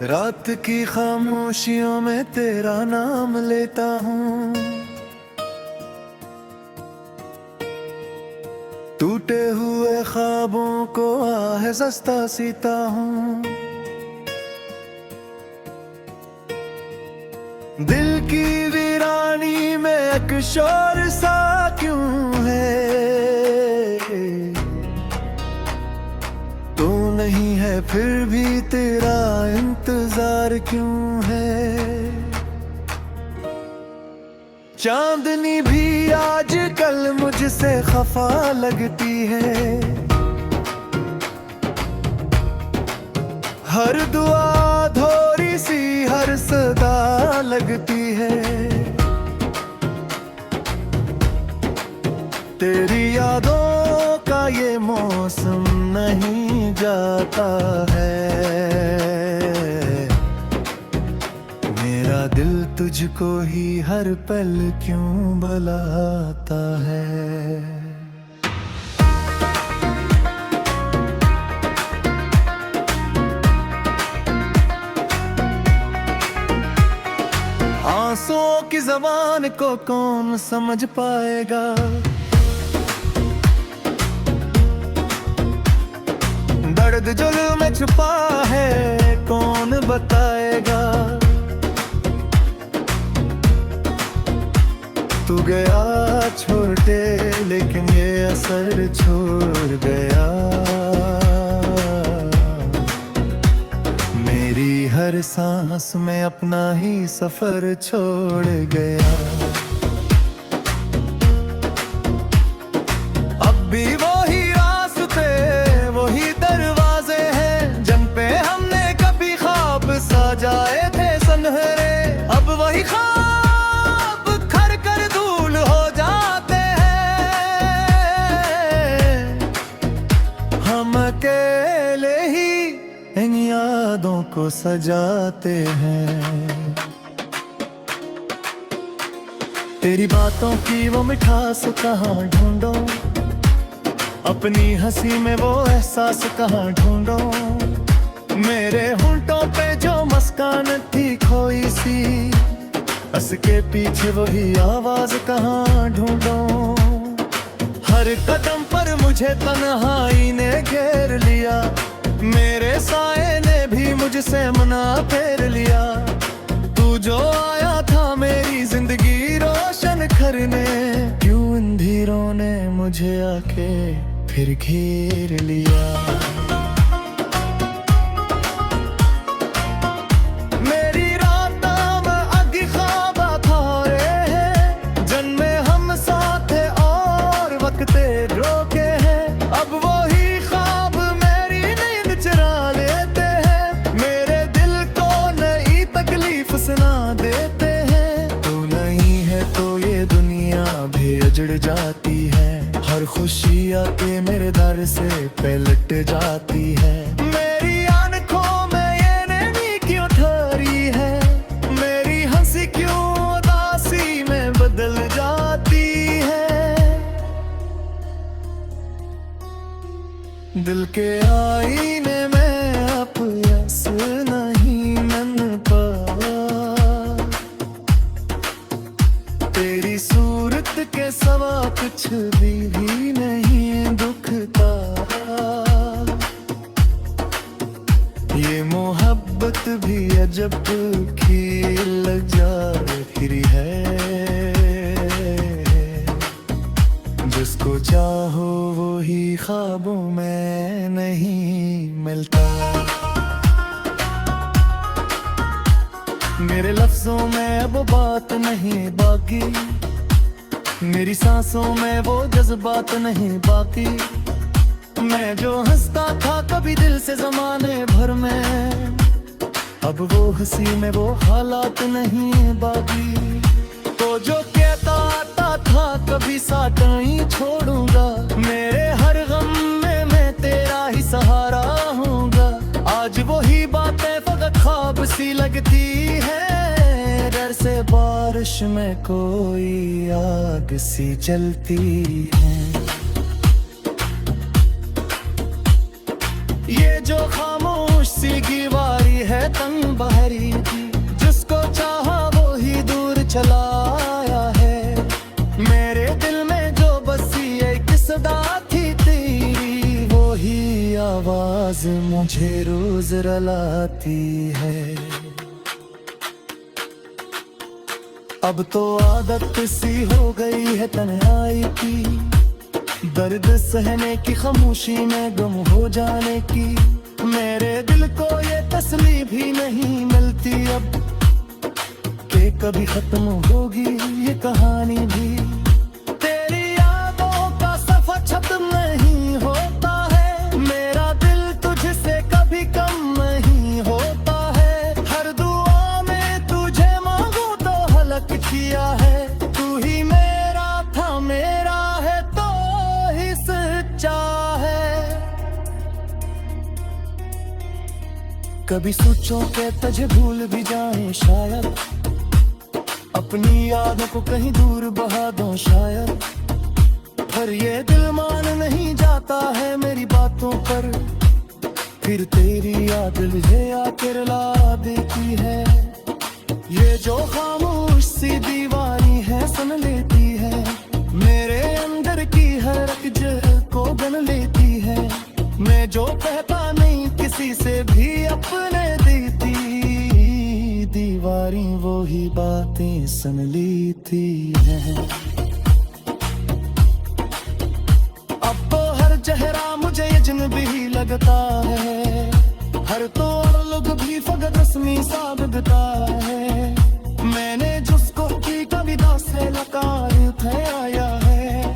रात की खामोशियों में तेरा नाम लेता हूँ, टूटे हुए ख्वाबों को आहे सस्ता सीता हूँ। दिल की वीरानी में एक शोर सा क्यों है, तू नहीं है फिर भी तेरा इंतजार क्यों है। चांदनी भी आजकल मुझसे खफा लगती है, हर दुआ थोड़ी सी हर सदा लगती है। तेरी यादों का ये मौसम नहीं जाता है, मेरा दिल तुझको ही हर पल क्यों बुलाता है। आंसुओं की ज़बान को कौन समझ पाएगा, दर्द जुल्म में छुपा है कौन बताएगा। तू गया छोटे लेकिन ये असर छोड़ गया, मेरी हर सांस में अपना ही सफर छोड़ गया। अब भी वही रास्ते वही दरवाजे हैं जिन पे हमने कभी ख्वाब सजाए थे सुनहरे। अब वही ख्वाब खर कर धूल हो जाते हैं, हम अकेले ही इन यादों को सजाते हैं। तेरी बातों की वो मिठास कहाँ ढूंढो, अपनी हंसी में वो एहसास कहाँ ढूंढो। मेरे होंठों पे जो मुस्कान थी खोई सी, हंस के पीछे वही आवाज कहाँ ढूंढो। हर कदम पर मुझे तन्हाई ने घेर लिया, मेरे साए ने भी मुझसे मना फेर लिया। तू जो आया था मेरी जिंदगी रोशन करने, क्यों अंधेरों ने मुझे आके फिर घेर लिया। मेरी रातों में अगी ख्वाब थारे हैं, जन्मे हम साथ थे और वक्ते रोके हैं। अब वही ख्वाब मेरी नींद चुरा लेते हैं, मेरे दिल को नई तकलीफ सुना देते हैं। तू नहीं है तो ये दुनिया भी उजड़ जाती है, हर खुशी आके मेरे दर से पलट जाती है। मेरी आंखों में ये नैनी क्यों ठहरी है, मेरी हंसी क्यों उदासी में बदल जाती है। दिल के आईने में अब यस नहीं मन पावा, तेरी सूरत के सवा कुछ भी नहीं दुखता। ये मोहब्बत भी अजब की लग जा रही है, जिसको चाहो वो ही ख्वाबों में नहीं मिलता। मेरे लफ्जों में अब बात नहीं बाकी, मेरी सांसों में वो जज्बात नहीं बाकी। मैं जो हंसता था कभी दिल से ज़माने भर में, अब वो हंसी में वो हालात नहीं बाकी। तो जो कहता आता था कभी साथ नहीं छोड़ूंगा, मेरे हर गम में मैं तेरा ही सहारा हूँगा। आज वही बातें फकत ख्वाब सी लगती है, डर से बारिश में कोई आग सी जलती है। ये जो खामोश सी की वारी है तंग बहरी की, जिसको चाहा वो ही दूर चला आया है। मेरे दिल में जो बसी एक सदा थी तेरी, वो ही आवाज मुझे रोज रुलाती है। अब तो आदत सी हो गई है तन्हाई की, दर्द सहने की खामोशी में गुम हो जाने की। मेरे दिल को ये तसल्ली भी नहीं मिलती अब कि कभी खत्म होगी ये कहानी भी। तेरी यादों का सफर खत्म नहीं होता है, मेरा दिल तुझसे कभी कम नहीं होता है। हर दुआ में तुझे मांगू तो हलक किया है, तू ही मेरा था मेरा है तो ही सच्चा है। कभी सोचो के तुझे भूल भी जाए शायद, अपनी यादों को कहीं दूर बहा दो शायद। पर ये दिल मान नहीं जाता है मेरी बातों पर, फिर तेरी याद मुझे आके रुला देती है। ये जो खामोश सी दीवानी है सुन लेती है, मेरे अंदर की हर जगह को गन लेती है। मैं जो कहता नहीं किसी से भी अपने देती, दीवारी वो ही बातें सुन लेती है। अब तो हर चेहरा मुझे अजनबी लगता है, हर तो लोग भी फकत रस्मी सा लगता है। मैंने जिसको की कविता से लकार उठाया है,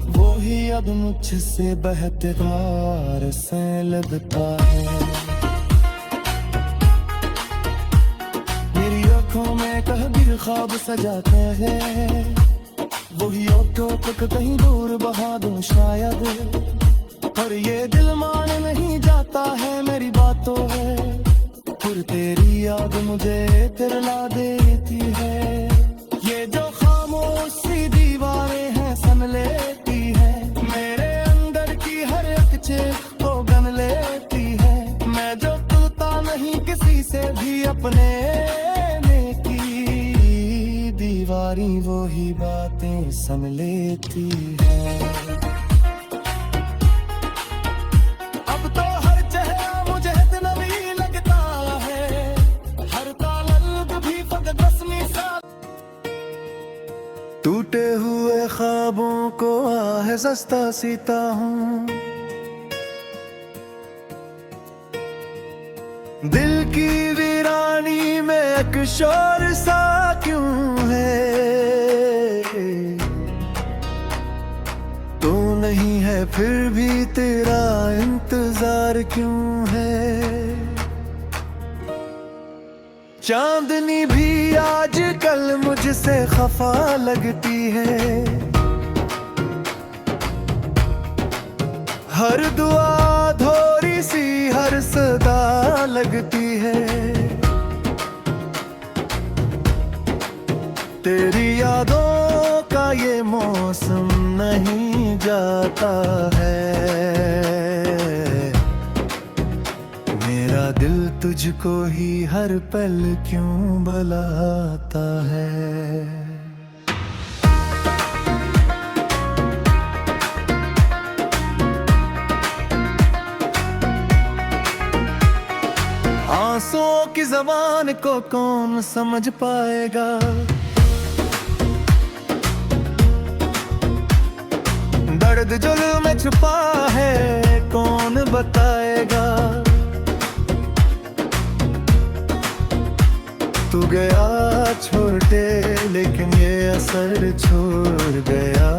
वो ही अब मुझसे बहते तार से लगता है। मेरी आँखों में कहबीर ख्वाब सजाता है, वही ऑटो तक कहीं दूर बहा दूं शायद। पर ये दिल मान नहीं जाता है मेरी बातों है, फिर तेरी याद मुझे तिरला देती है। ये जो खामोश सी दीवारें हैं सन लेती है, मेरे अंदर की हर एक चीज को गन लेती है। मैं जो टूटा नहीं किसी से भी अपने की, दीवारी वो ही बातें सन लेती है। अब तो हर चेहरा मुझे इतना भी लगता है, हर ताल्लुक भी फकत रस्मी सा। टूटे हुए ख्वाबों को आहस्ता सीता हूँ, दिल की वीरानी में एक शोर सा क्यों है। तू नहीं है फिर भी तेरा इंतजार क्यों है। चांदनी भी आजकल मुझसे खफा लगती है, हर दुआ थोड़ी सी हर सदा लगती है। तेरी यादों का ये मौसम नहीं जाता है, मेरा दिल तुझको ही हर पल क्यों बुलाता है। आंसुओं की ज़बान को कौन समझ पाएगा, दर्द जुल्म में छुपा है कौन बताएगा। तू गया छोटे लेकिन ये असर छोड़ गया,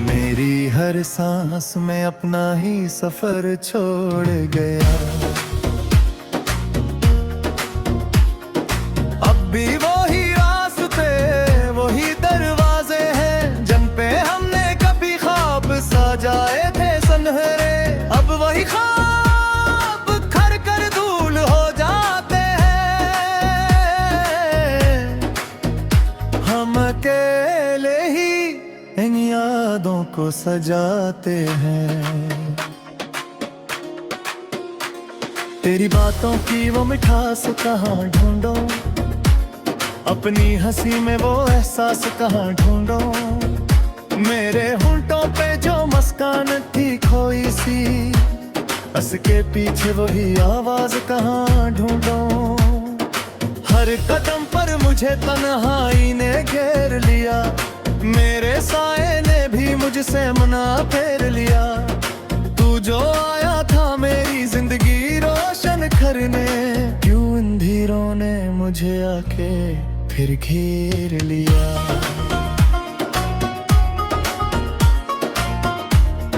मेरी हर सांस में अपना ही सफर छोड़ गया। अब भी वही रास्ते वही दरवाजे हैं, जिन पे हमने कभी ख्वाब सजाए थे सुनहरे। अब वही ख्वाब खर कर धूल हो जाते हैं, हम अकेले ही इन यादों को सजाते हैं। तेरी बातों की वो मिठास कहाँ ढूंढो, अपनी हंसी में वो एहसास कहाँ ढूंढो। मेरे होंठों पे जो मुस्कान थी खोई सी, हंस के पीछे वही आवाज कहाँ ढूंढो। हर कदम पर मुझे तन्हाई ने घेर लिया, मेरे साए ने भी मुझसे मना फेर लिया। तू जो आया था मेरी जिंदगी रोशन करने, क्यों अंधेरों ने मुझे आके फिर घेर लिया।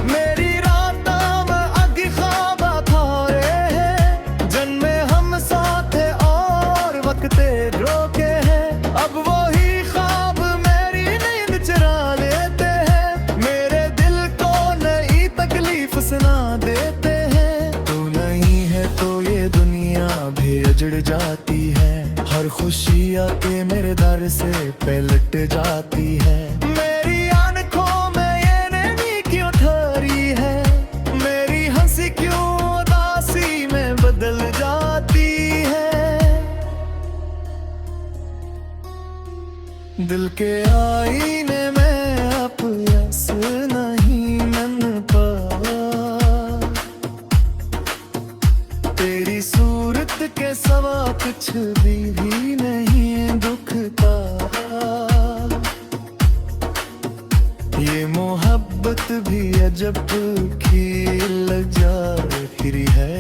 मेरी रातों में अगी ख्वाब थारे हैं, जन्मे हम साथ और वक्त रोके हैं। अब वही ख्वाब मेरी नींद चुरा लेते हैं, मेरे दिल को नई तकलीफ सुना देते हैं। तू नहीं है तो ये दुनिया भी उजड़ जाती है, हर खुशी आके मेरे दर से पलट जाती है। मेरी आंखों में ये नैनी क्यों ठहरी है, मेरी हंसी क्यों उदासी में बदल जाती है। दिल के आईने में अब यस नहीं मन पावा, तेरी सूरत के सवा कुछ भी नहीं दुखता। ये मोहब्बत भी अजब की लग जा फिरी है,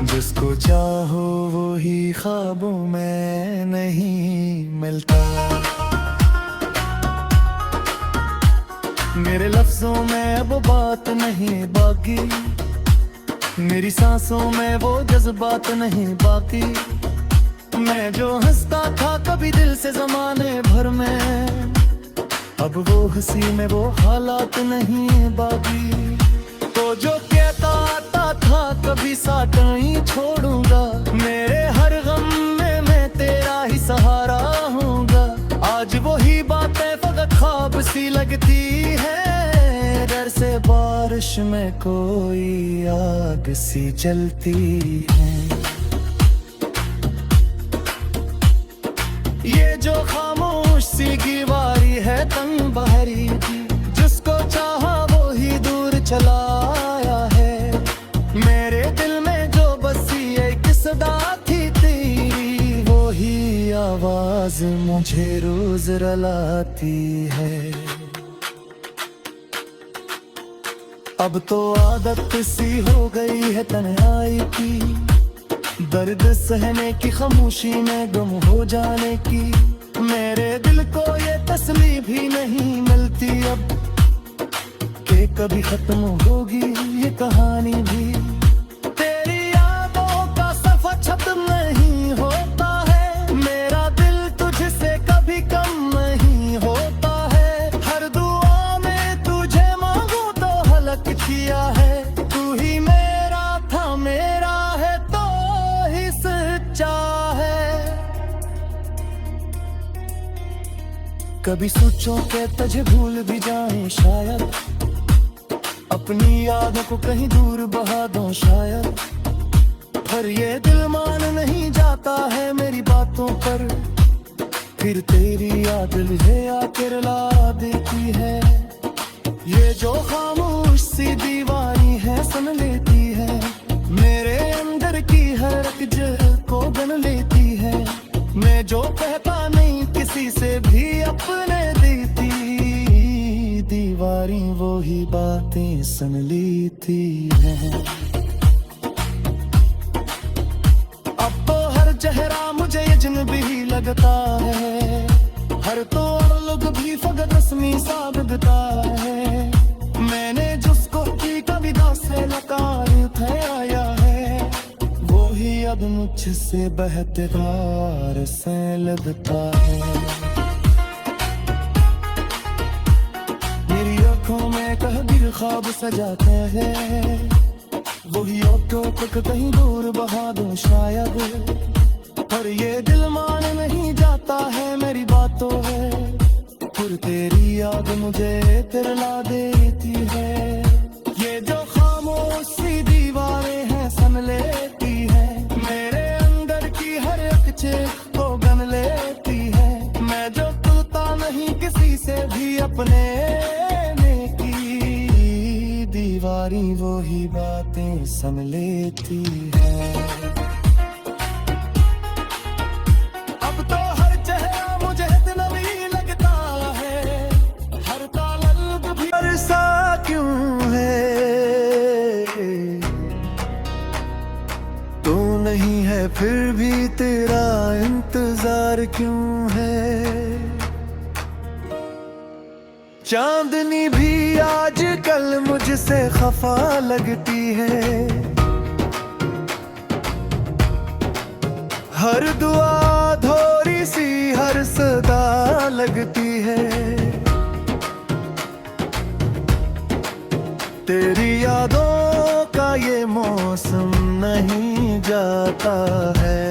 जिसको चाहो वो ही ख्वाबों में नहीं मिलता। मेरे लफ्जों में अब बात नहीं बाकी, मेरी सांसों में वो जज्बात नहीं बाकी। मैं जो हंसता था कभी दिल से जमाने भर में, अब वो हंसी में वो हालात नहीं बाकी। तो जो कहता आता था कभी साथ नहीं छोड़ूंगा, मेरे हर गम में मैं तेरा ही सहारा हूँगा। आज वही बातें फकत ख्वाब सी लगती है, डर से बारिश में कोई आग सी जलती है। ये जो खामोश सी दीवारी है तंग बहरी की, जिसको चाहा वो ही दूर चला आया है। मेरे दिल में जो बसी एक सदा थी तेरी, वो ही आवाज मुझे रोज रुलाती है। अब तो आदत सी हो गई है तन्हाई की, दर्द सहने की खामोशी में गुम हो जाने की। मेरे दिल को ये तसल्ली भी नहीं मिलती अब, कि कभी खत्म होगी ये कहानी भी। तेरी यादों का सफर खत्म नहीं होता है, मेरा दिल तुझसे कभी कम नहीं होता है। हर दुआ में तुझे मांगू तो हलक किया है, तू ही मेरा था मेरा है तो ही सच्चा है। कभी सोचो के तुझे भूल भी जाए शायद, अपनी यादों को कहीं दूर बहा दो शायद। पर ये दिल मान नहीं जाता है मेरी बातों पर, फिर तेरी याद मुझे आके रुला देती है। ये जो खामोश सी दीवानी है सुन लेती है, मेरे अंदर की हर रग को गन लेती है। मैं जो कहता नहीं किसी से भी अपने देती, दीवारी वो ही बातें सुन लेती है। अब तो हर चेहरा मुझे अजनबी ही लगता है, हर तो लोग भी फकत रस्मी सा लगता है। मैंने जिसको की कविता से नकार उठाया है, वो ही अब मुझसे बहते तार से लगता है। मेरी आंखों में कहबीर ख्वाब सजाते हैं, वही ऑटो तक कहीं दूर बहा दूं शायद। पर ये दिल मान नहीं जाता है मेरी बातों है, फिर तेरी याद मुझे तिरला देती है। ये जो खामोश अपनी वो ही बातें सम लेती है। अब तो हर चेहरा मुझे इतना भी लगता है, हर ताल्लुक भी ऐसा क्यों है। तू नहीं है फिर भी तेरा इंतजार क्यों है। चांदनी भी आजकल मुझसे खफा लगती है, हर दुआ थोड़ी सी हर सदा लगती है। तेरी यादों का ये मौसम नहीं जाता है,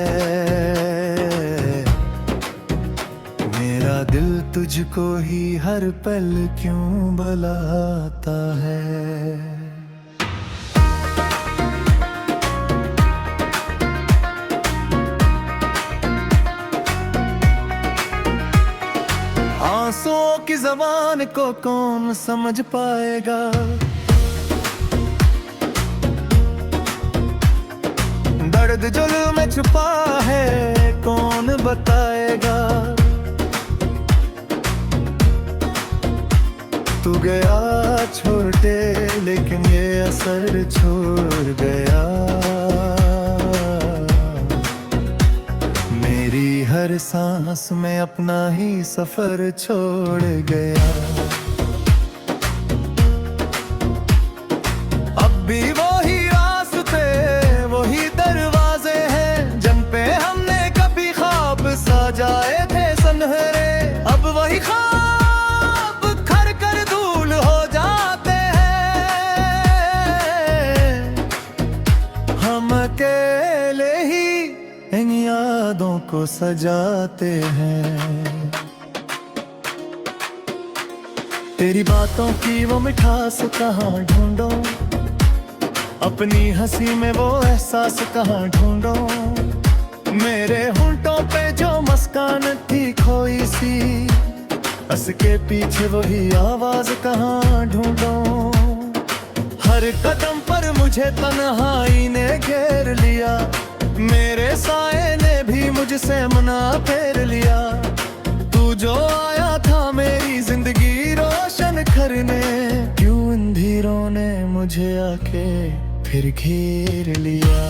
मेरा दिल तुझको ही हर पल क्यों बुलाता है। आंसुओं की ज़बान को कौन समझ पाएगा, दर्द जुल्म में छुपा है कौन बताएगा। तू गया छोटे लेकिन ये असर छोड़ गया, मेरी हर सांस में अपना ही सफर छोड़ गया। अब भी वही रास्ते वही दरवाजे हैं जिन पे हमने कभी ख्वाब सजाए थे सुनहरे। अब वही ख्वाब खर कर धूल हो जाते हैं, हम अकेले ही इन यादों को सजाते हैं। तेरी बातों की वो मिठास कहाँ ढूंढो, अपनी हंसी में वो एहसास कहाँ ढूंढो। मेरे होंठों पे जो मुस्कान थी खोई सी, हंस के पीछे वही आवाज कहाँ ढूंढो। हर कदम पर मुझे तन्हाई ने घेर लिया, मेरे साए ने भी मुझसे मना फेर लिया। तू जो आया था मेरी जिंदगी रोशन करने, क्यों अंधेरों ने मुझे आके फिर घेर लिया।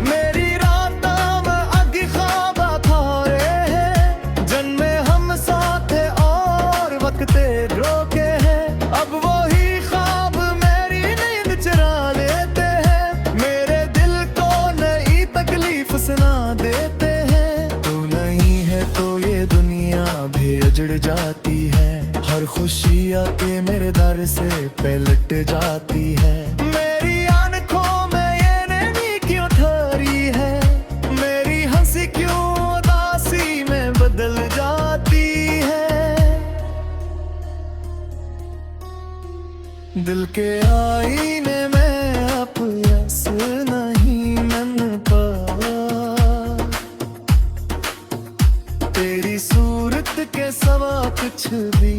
मेरी रातों में अगी ख्वाब थारे हैं, जन्मे हम साथ थे और वक्त रोके हैं। अब वही ख्वाब मेरी नींद चुरा लेते हैं, मेरे दिल को नई तकलीफ सुना देते हैं। तू नहीं है तो ये दुनिया भी उजड़ जाती है, हर खुशी आके मेरे दर से पलट जाती है। मेरी आंखों में ये नैनी क्यों ठहरी है, मेरी हंसी क्यों उदासी में बदल जाती है। दिल के आईने में अब यस नहीं मन पा, तेरी सूरत के सवा कुछ भी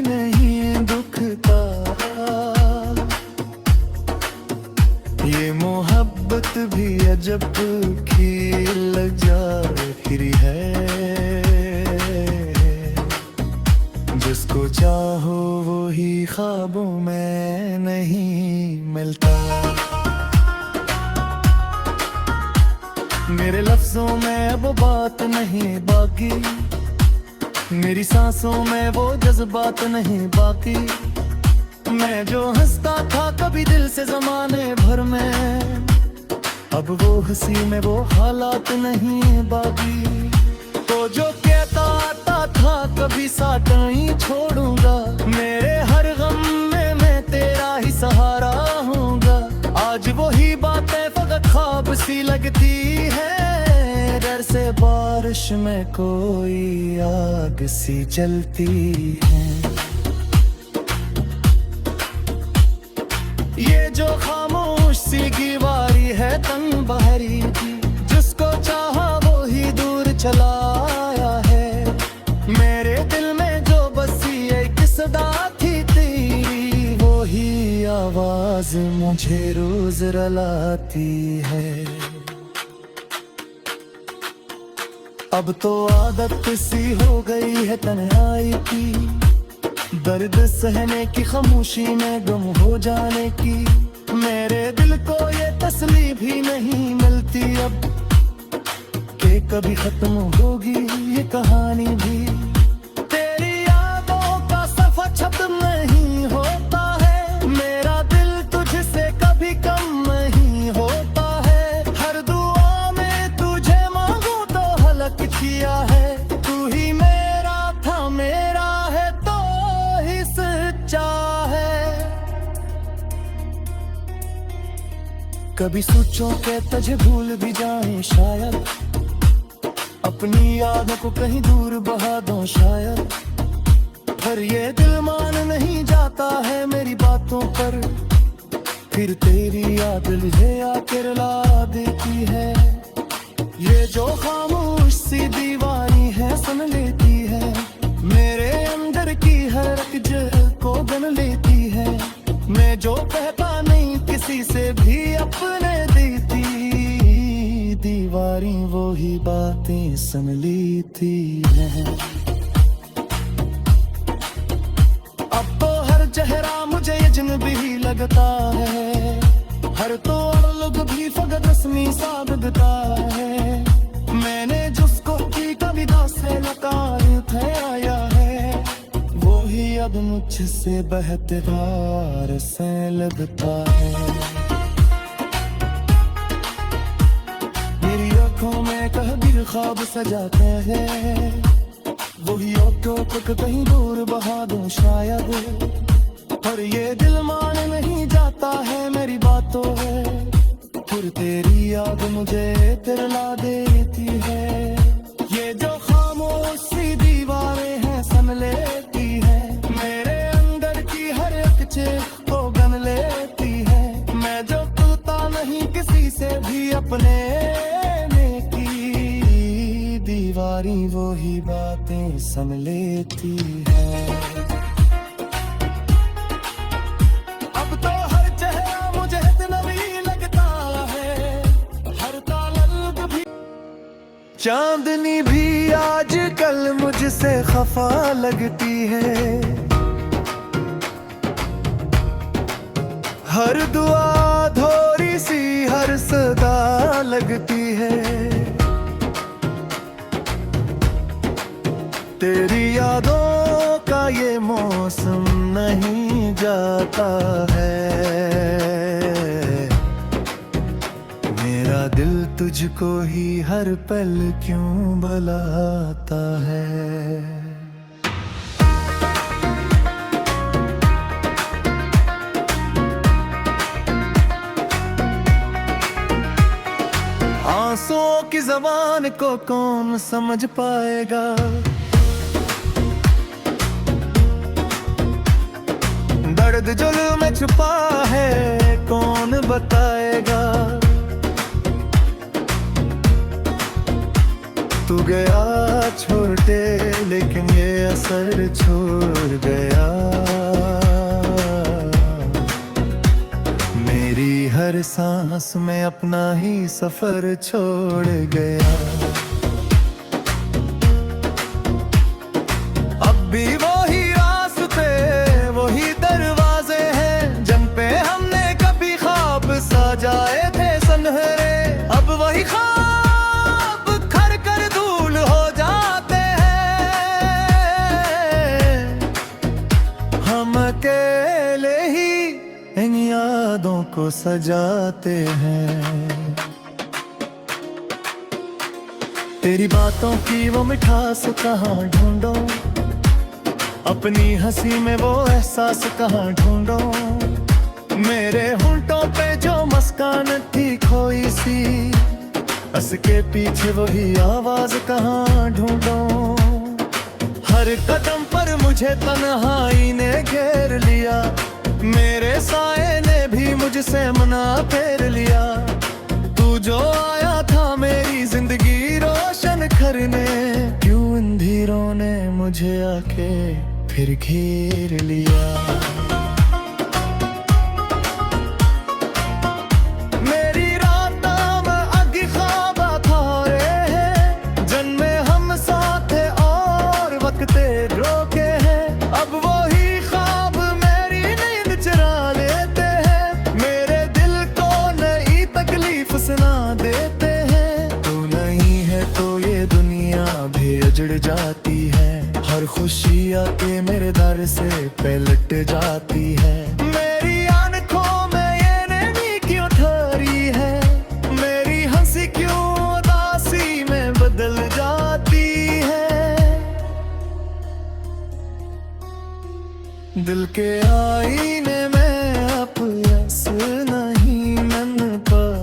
नहीं दुखता। ये मोहब्बत भी अजब की लजा फिरी है, जिसको चाहो वो ही ख्वाबों में नहीं मिलता। मेरे लफ्जों में वो बात नहीं बाकी, मेरी सांसों में वो जज्बात नहीं बाकी। मैं जो हंसता था कभी दिल से ज़माने भर में, अब वो हंसी में वो हालात नहीं बाकी। तो जो कहता आता था कभी साथ नहीं छोड़ूंगा, मेरे हर गम में मैं तेरा ही सहारा हूँगा। आज वही बातें फकत ख्वाब सी लगती है, डर से बारिश में कोई आग सी जलती है। ये जो खामोश सी दीवारी है तंग बहरी की, जिसको चाहा वो ही दूर चला आया है। मेरे दिल में जो बसी एक आवाज मुझे रोज रुलाती है। अब तो आदत सी हो गई है तन्हाई की, दर्द सहने की खामोशी में गुम हो जाने की। मेरे दिल को ये तसल्ली भी नहीं मिलती अब कि कभी खत्म होगी ये कहानी भी। तेरी यादों का सफर खत्म नहीं होता है, मेरा दिल तुझसे कभी कम नहीं होता है। हर दुआ में तुझे मांगू तो हलक किया है, तू ही मेरा था मेरा है तो ही सच्चा है। कभी सोचो के तुझे भूल भी जाए शायद, अपनी यादों को कहीं दूर बहा दो शायद। पर ये दिल मान नहीं जाता है मेरी बातों पर, फिर तेरी याद मुझे आके रुला देती है। ये जो खामोश सी दीवानी है सुन लेती है, मेरे अंदर की हर रग को गन लेती है। मैं जो कहता नहीं किसी से भी अपने देती, दीवारी वो ही बातें सुन लेती है। अब तो हर चेहरा मुझे अजनबी लगता है, हर तो लोग भी फकत रस्मी सा लगता है। मैंने जिसको की कविता से नकार ठहराया है, वो ही अब मुझसे बहते बार से लगता है। मेरी आँखों में कभी ख्वाब सजाते हैं, वही आँखों तक कहीं दूर बहा दूं शायद। पर ये दिल मान नहीं जाता है मेरी बातों है, फिर तेरी याद मुझे तिरला देती है। ये जो खामोश सी दीवारें हैं सन लेती है, मेरे अंदर की हर एक चीज को गन लेती है। मैं जो टूटा नहीं किसी से भी अपने की, दीवारी वो ही बातें सन लेती है। अब तो हर चेहरा मुझे नवी लगता है, हर ताल्लुक भी। चांदनी भी आजकल मुझसे खफा लगती है, हर दुआ थोड़ी सी हर सदा लगती है। तेरी यादों का ये मौसम नहीं जाता है, मेरा दिल तुझको ही हर पल क्यों बुलाता है। आंसुओं की ज़बान को कौन समझ पाएगा, दर्द जुल्म में छुपा है कौन बताएगा। तू गया छोटे लेकिन ये असर छोड़ गया, मेरी हर सांस में अपना ही सफर छोड़ गया। अब भी वही रास्ते वही दरवाजे हैं, जिन पे हमने कभी ख्वाब सजाए थे सुनहरे। अब वही ख्वाब खर कर धूल हो जाते हैं, हम अकेले ही इन यादों को सजाते हैं। तेरी बातों की वो मिठास कहाँ ढूंढो, अपनी हंसी में वो एहसास कहाँ ढूंढो। मेरे होंठों पे जो मुस्कान थी खोई सी, हंस के पीछे वही आवाज कहाँ ढूंढो। हर कदम पर मुझे तन्हाई ने घेर लिया, मेरे साए ने भी मुझसे मना फेर लिया। तू जो आया था मेरी जिंदगी रोशन करने, क्यों अंधेरों ने मुझे आके फिर घेर लिया। भी अजड़ जाती है। हर खुशी आके मेरे दर से पलट जाती है। मेरी आंखों में ये नैनी क्यों ठहरी है, मेरी हंसी क्यों उदासी में बदल जाती है। दिल के आईने में अब यस नहीं मन पर,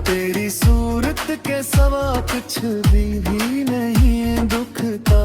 तेरी सूरत के सवा कुछ भी नहीं दुखता।